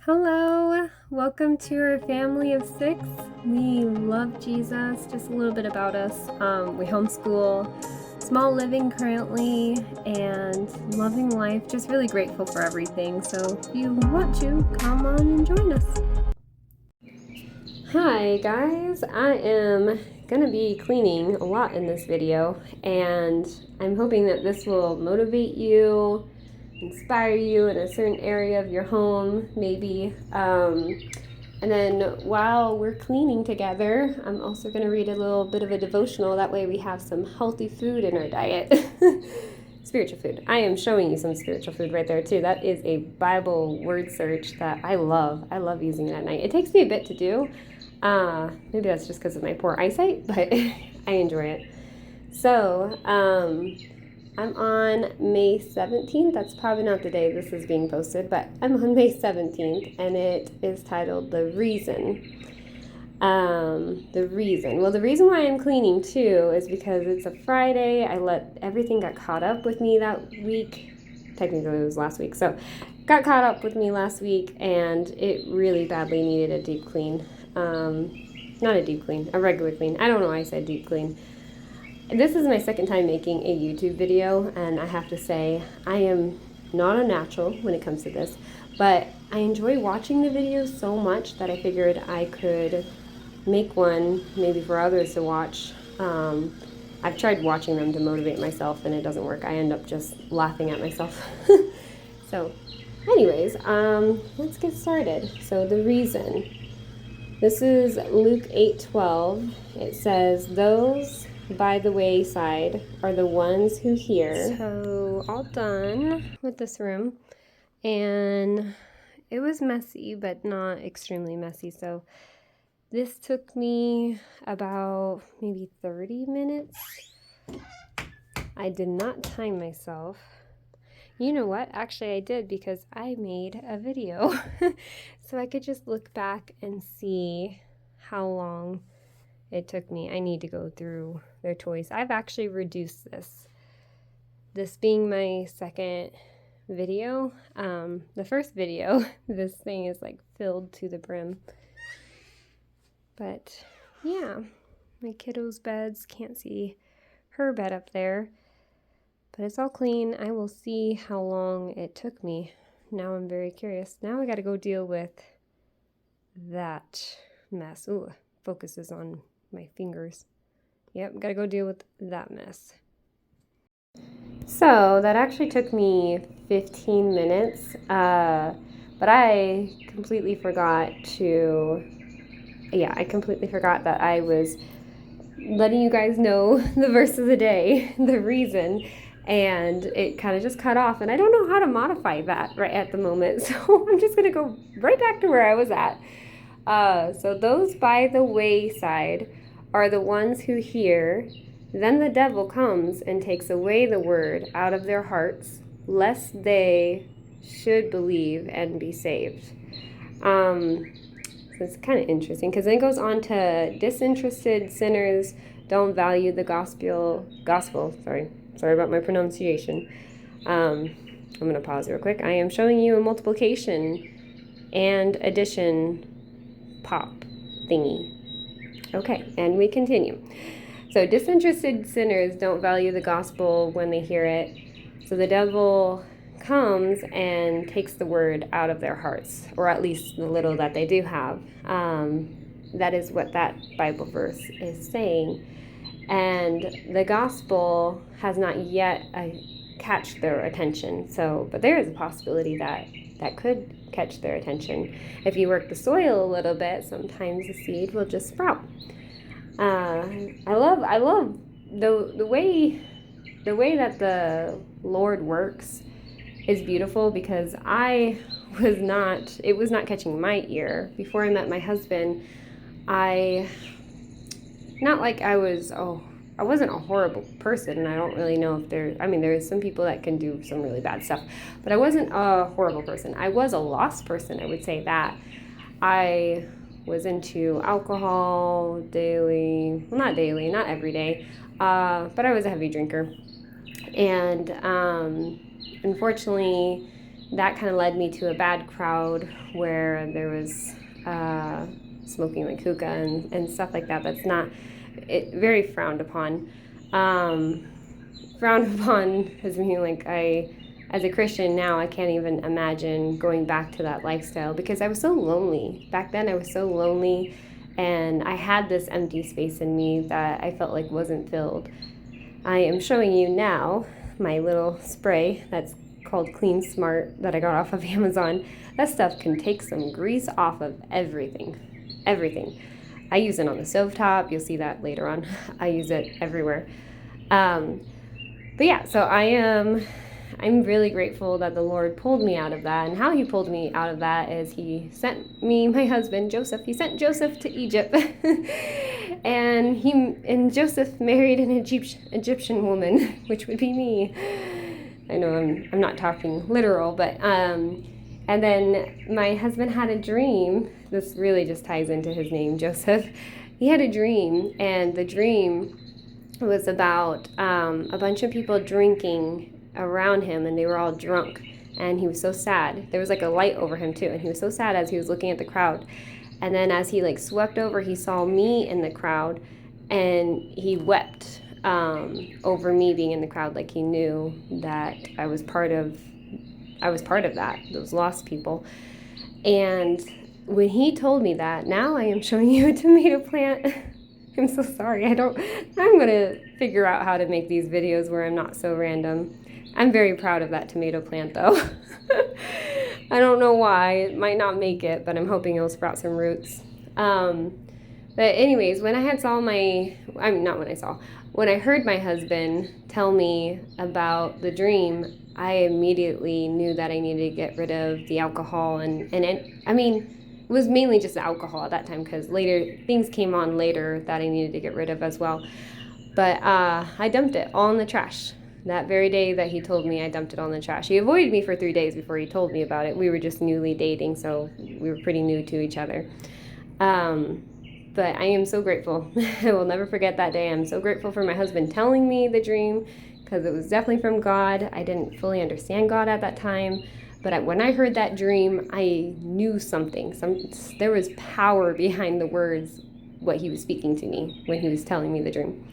Hello, welcome to our family of 6. We love Jesus. Just a little bit about us. We homeschool, small living currently, and loving life. Just really grateful for everything. So if you want to, come on and join us. Hi guys, I am going to be cleaning a lot in this video, and I'm hoping that this will motivate you, inspire you in a certain area of your home, maybe. And then while we're cleaning together, I'm also going to read a little bit of a devotional. That way we have some healthy food in our diet. Spiritual food. I am showing you some spiritual food right there too. That is a Bible word search that I love. I love using it at night. It takes me a bit to do. Maybe that's just because of my poor eyesight, but I enjoy it. So, I'm on May 17th. That's probably not the day this is being posted, but I'm on May 17th, and it is titled The Reason. The reason. Well, the reason why I'm cleaning too is because it's a Friday. Everything got caught up with me that week. Technically, it was last week. So, got caught up with me last week, and it really badly needed a deep clean. Not a deep clean, a regular clean. I don't know why I said deep clean. This is my second time making a YouTube video, and I have to say, I am not a natural when it comes to this, but I enjoy watching the videos so much that I figured I could make one maybe for others to watch. I've tried watching them to motivate myself, and it doesn't work. I end up just laughing at myself. So, anyways, let's get started. So, the reason. This is Luke 8:12. It says, "Those by the wayside are the ones who hear." So all done with this room, and it was messy, but not extremely messy. So this took me about maybe 30 minutes. I did not time myself. You know what? Actually, I did, because I made a video. So I could just look back and see how long it took me. I need to go through their toys. I've actually reduced this. This being my second video. The first video, this thing is like filled to the brim. But yeah, my kiddo's beds, can't see her bed up there. But it's all clean. I will see how long it took me. Now I'm very curious. Now I gotta go deal with that mess. Ooh, focuses on my fingers. Yep, gotta go deal with that mess. So that actually took me 15 minutes, but I completely forgot that I was letting you guys know the verse of the day, the reason, and it kind of just cut off, and I don't know how to modify that right at the moment, so I'm just gonna go right back to where I was at. So those by the wayside are the ones who hear. Then the devil comes and takes away the word out of their hearts, lest they should believe and be saved. So it's kind of interesting, because then it goes on to disinterested sinners don't value the gospel. Sorry about my pronunciation. I'm going to pause real quick. I am showing you a multiplication and addition pop thingy. Okay, and we continue. So disinterested sinners don't value the gospel when they hear it. So the devil comes and takes the word out of their hearts, or at least the little that they do have. That is what that Bible verse is saying. And the gospel has not yet catch their attention. But there is a possibility that could catch their attention. If you work the soil a little bit, sometimes the seed will just sprout. I love the way that the Lord works is beautiful, because it was not catching my ear. Before I met my husband, I wasn't a horrible person, and I don't really know if there's some people that can do some really bad stuff, but I wasn't a horrible person. I was a lost person, I would say that. I was into alcohol daily, well, not daily, not every day, but I was a heavy drinker. And unfortunately, that kind of led me to a bad crowd where there was smoking like hookah and stuff like that. That's not very frowned upon. Frowned upon as meaning like as a Christian now, I can't even imagine going back to that lifestyle because I was so lonely. Back then I was so lonely, and I had this empty space in me that I felt like wasn't filled. I am showing you now my little spray that's called Clean Smart that I got off of Amazon. That stuff can take some grease off of everything. Everything. I use it on the stovetop. You'll see that later on. I use it everywhere. But yeah, so I'm really grateful that the Lord pulled me out of that. And how he pulled me out of that is he sent me my husband, Joseph. He sent Joseph to Egypt. and Joseph married an Egyptian woman, which would be me. I know I'm not talking literal, but and then my husband had a dream. This really just ties into his name, Joseph. He had a dream, and the dream was about a bunch of people drinking around him, and they were all drunk, and he was so sad. There was like a light over him too, and he was so sad as he was looking at the crowd. And then as he like swept over, he saw me in the crowd, and he wept over me being in the crowd, like he knew that I was part of that, those lost people. And when he told me that, now I am showing you a tomato plant. I'm so sorry. I'm going to figure out how to make these videos where I'm not so random. I'm very proud of that tomato plant though. I don't know why. It might not make it, but I'm hoping it'll sprout some roots. But anyways, when I heard my husband tell me about the dream, I immediately knew that I needed to get rid of the alcohol it was mainly just the alcohol at that time because later things came on later that I needed to get rid of as well. But I dumped it all in the trash. That very day that he told me, I dumped it all in the trash. He avoided me for 3 days before he told me about it. We were just newly dating, so we were pretty new to each other. But I am so grateful. I will never forget that day. I'm so grateful for my husband telling me the dream because it was definitely from God. I didn't fully understand God at that time. But when I heard that dream, I knew something. There was power behind the words, what he was speaking to me when he was telling me the dream.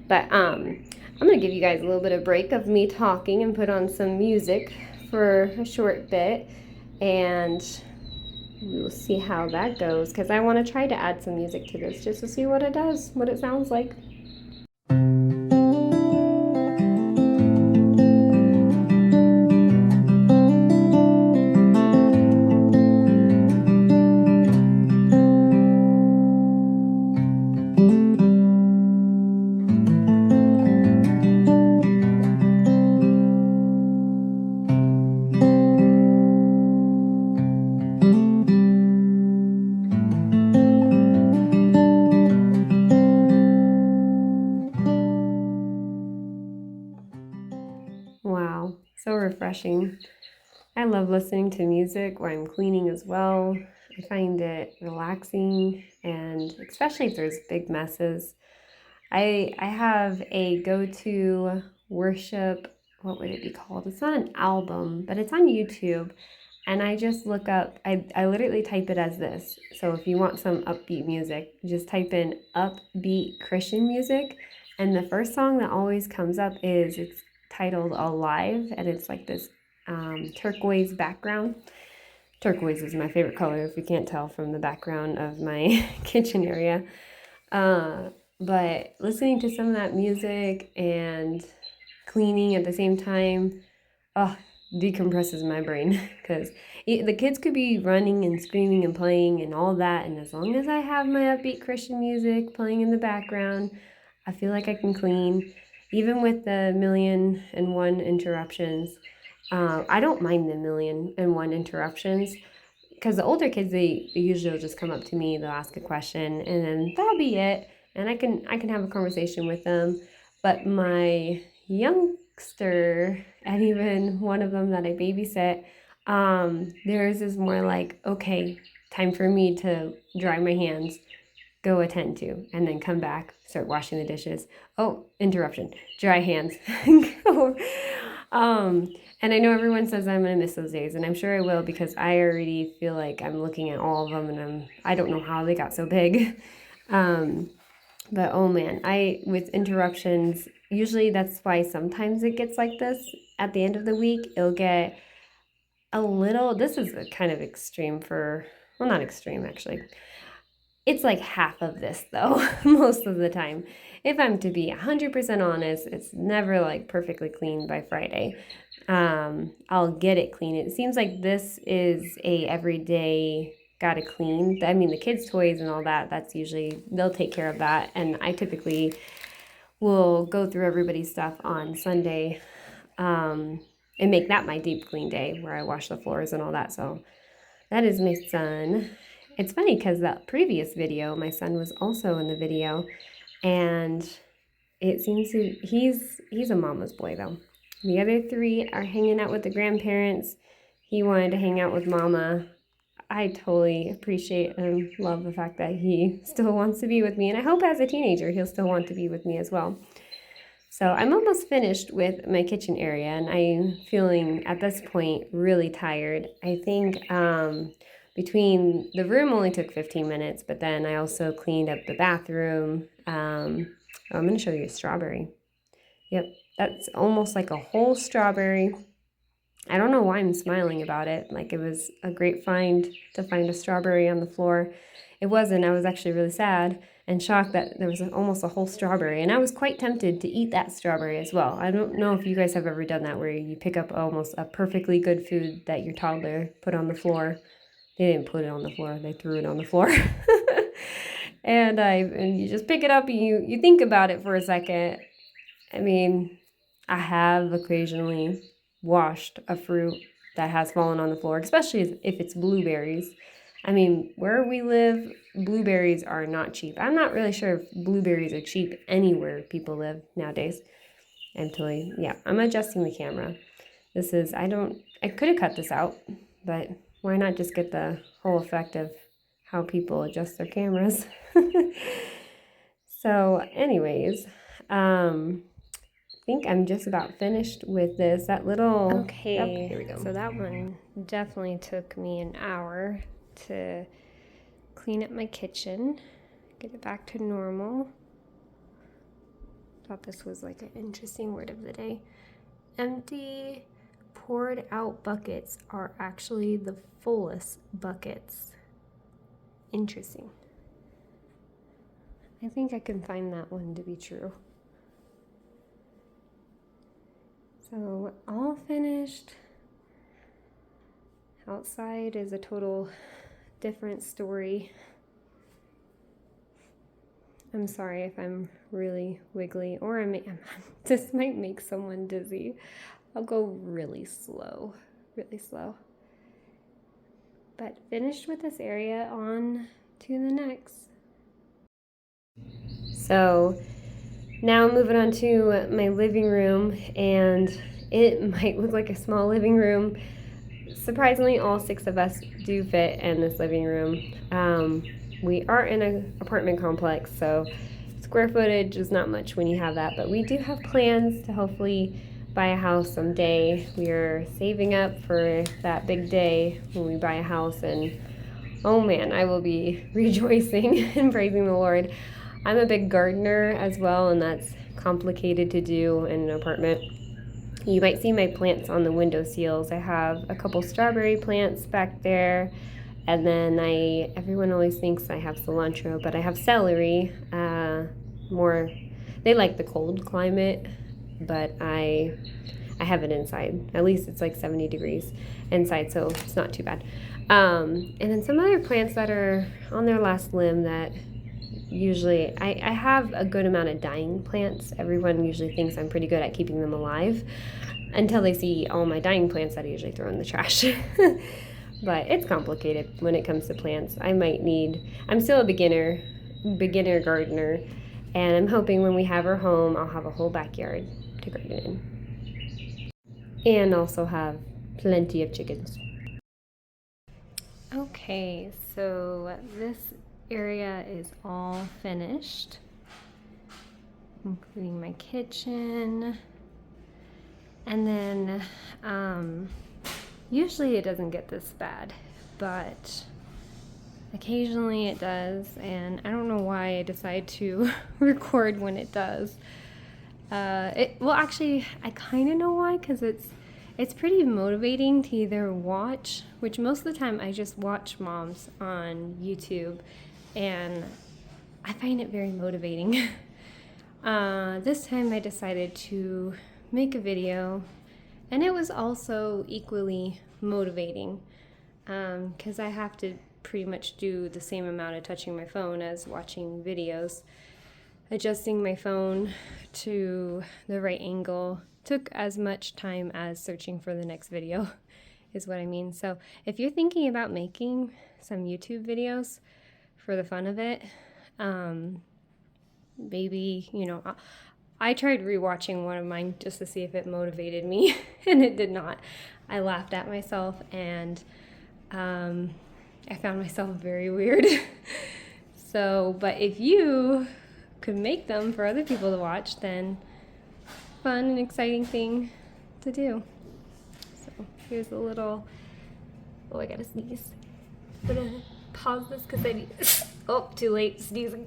But I'm going to give you guys a little bit of break of me talking and put on some music for a short bit. And we will see how that goes because I want to try to add some music to this just to see what it does, what it sounds like. Wow, so refreshing. I love listening to music while I'm cleaning as well. I find it relaxing, and especially if there's big messes. I have a go-to worship, what would it be called? It's not an album, but it's on YouTube. And I just look up, I literally type it as this. So if you want some upbeat music, just type in upbeat Christian music. And the first song that always comes up it's titled Alive, and it's like this turquoise background. Turquoise is my favorite color, if you can't tell from the background of my kitchen area. But listening to some of that music and cleaning at the same time, decompresses my brain because the kids could be running and screaming and playing and all that, and as long as I have my upbeat Christian music playing in the background, I feel like I can clean, even with the 1,000,001 interruptions. I don't mind the 1,000,001 interruptions because the older kids, they usually will just come up to me, they'll ask a question, and then that'll be it, and I can have a conversation with them. But my youngster, and even one of them that I babysit, theirs is more like, okay, time for me to dry my hands, go attend to, and then come back, start washing the dishes. Oh, interruption, dry hands. And I know everyone says I'm gonna miss those days, and I'm sure I will because I already feel like I'm looking at all of them, and I don't know how they got so big. But oh man, with interruptions, usually that's why sometimes it gets like this. At the end of the week, it'll get a little, this is a kind of extreme well, not extreme actually. It's like half of this though, most of the time. If I'm to be 100% honest, it's never like perfectly clean by Friday. I'll get it clean. It seems like this is a everyday gotta clean. I mean, the kids' toys and all that, that's usually, they'll take care of that. And I typically will go through everybody's stuff on Sunday and make that my deep clean day where I wash the floors and all that. So that is my son. It's funny because that previous video, my son was also in the video, and it seems he's a mama's boy though. The other three are hanging out with the grandparents. He wanted to hang out with mama. I totally appreciate and love the fact that he still wants to be with me, and I hope as a teenager he'll still want to be with me as well. So I'm almost finished with my kitchen area, and I'm feeling at this point really tired. I think between the room only took 15 minutes, but then I also cleaned up the bathroom. I'm going to show you a strawberry. Yep, that's almost like a whole strawberry. I don't know why I'm smiling about it. Like it was a great find to find a strawberry on the floor. It wasn't. I was actually really sad and shocked that there was almost a whole strawberry. And I was quite tempted to eat that strawberry as well. I don't know if you guys have ever done that where you pick up almost a perfectly good food that your toddler put on the floor. They didn't put it on the floor. They threw it on the floor. and you just pick it up and you think about it for a second. I mean, I have occasionally washed a fruit that has fallen on the floor, especially if it's blueberries. I mean, where we live, blueberries are not cheap. I'm not really sure if blueberries are cheap anywhere people live nowadays. I'm adjusting the camera. I could have cut this out, but why not just get the whole effect of how people adjust their cameras? So anyways, I think I'm just about finished with this. Okay, here we go. So that one definitely took me an hour to clean up my kitchen, get it back to normal. Thought this was like an interesting word of the day. Empty, poured out buckets are actually the fullest buckets. Interesting. I think I can find that one to be true. So all finished. Outside is a total different story. I'm sorry if I'm really wiggly, or this might make someone dizzy. I'll go really slow. But finished with this area, on to the next. So now moving on to my living room, and it might look like a small living room. Surprisingly, all 6 of us do fit in this living room. We are in an apartment complex, so square footage is not much when you have that, but we do have plans to hopefully buy a house someday. We are saving up for that big day when we buy a house, and oh man, I will be rejoicing and praising the Lord. I'm a big gardener as well, and that's complicated to do in an apartment. You might see my plants on the window sills. I have a couple strawberry plants back there, and then everyone always thinks I have cilantro, but I have celery. They like the cold climate, but I have it inside. At least it's like 70 degrees inside, so it's not too bad. And then some other plants that are on their last limb that usually, I have a good amount of dying plants. Everyone usually thinks I'm pretty good at keeping them alive until they see all my dying plants that I usually throw in the trash. But it's complicated when it comes to plants. I'm still a beginner gardener, and I'm hoping when we have our home, I'll have a whole backyard to garden in. And also have plenty of chickens. Okay, so this area is all finished, including my kitchen. And then usually it doesn't get this bad, but occasionally it does, and I don't know why I decide to record when it does. Well, actually, I kind of know why, because it's pretty motivating to either watch, which most of the time I just watch moms on YouTube, and I find it very motivating. This time I decided to make a video, and it was also equally motivating, because I have to pretty much do the same amount of touching my phone as watching videos. Adjusting my phone to the right angle took as much time as searching for the next video, is what I mean. So if you're thinking about making some YouTube videos for the fun of it, maybe, you know, I tried rewatching one of mine just to see if it motivated me, and it did not. I laughed at myself, and I found myself very weird. So, but if you could make them for other people to watch, then fun and exciting thing to do. So here's a little, oh, I gotta sneeze. I'm gonna pause this because I need, oh, too late, sneezing.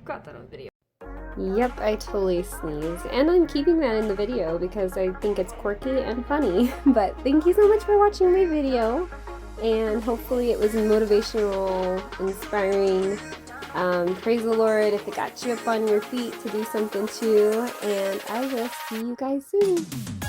Got that on video. Yep, I totally sneezed, and I'm keeping that in the video because I think it's quirky and funny. But thank you so much for watching my video, and hopefully it was motivational, inspiring. Praise the Lord if it got you up on your feet to do something too, and I will see you guys soon.